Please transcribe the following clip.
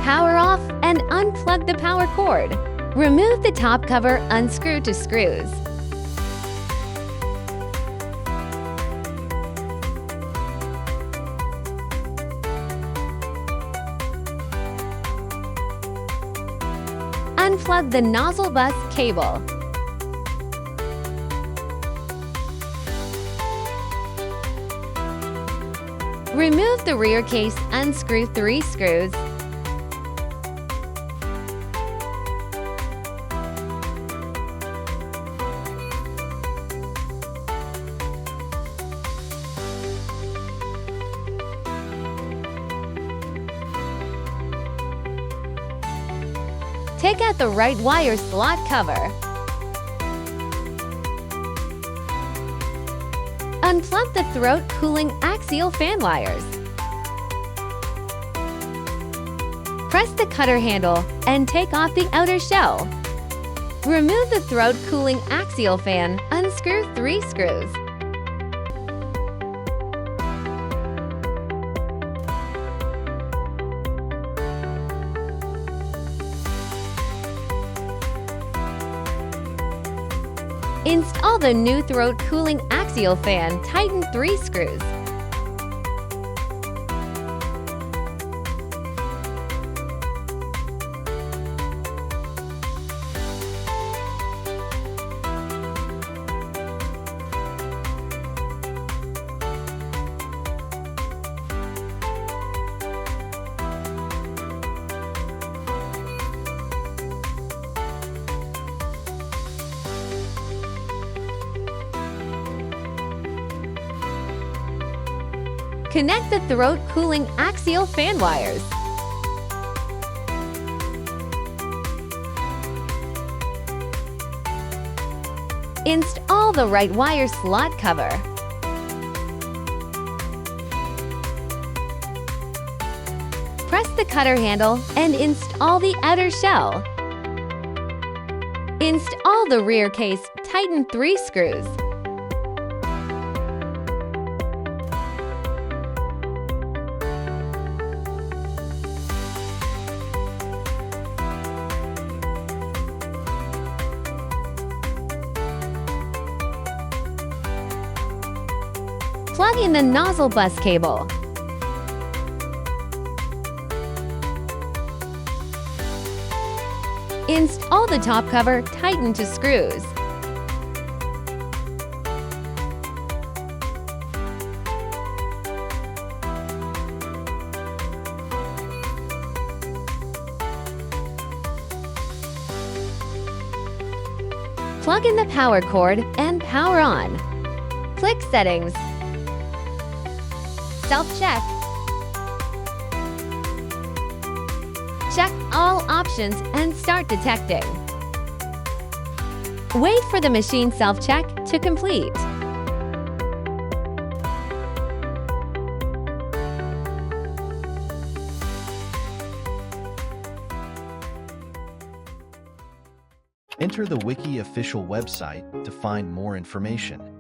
Power off and unplug the power cord. Remove the top cover, unscrew to screws. Unplug the nozzle bus cable. Remove the rear case, unscrew 3 screws. Take out the right wire slot cover. Unplug the throat cooling axial fan wires. Press the cutter handle and take off the outer shell. Remove the throat cooling axial fan, unscrew 3 screws. Install the new throat cooling axial fan, tighten 3 screws. Connect the throat cooling axial fan wires. Install the right wire slot cover. Press the cutter handle and install the outer shell. Install the rear case, tighten 3 screws. Plug in the nozzle bus cable. Install the top cover, tighten to screws. Plug in the power cord and power on. Click Settings. Self-check. Check all options and start detecting. Wait for the machine self-check to complete. Enter the Wiki official website to find more information.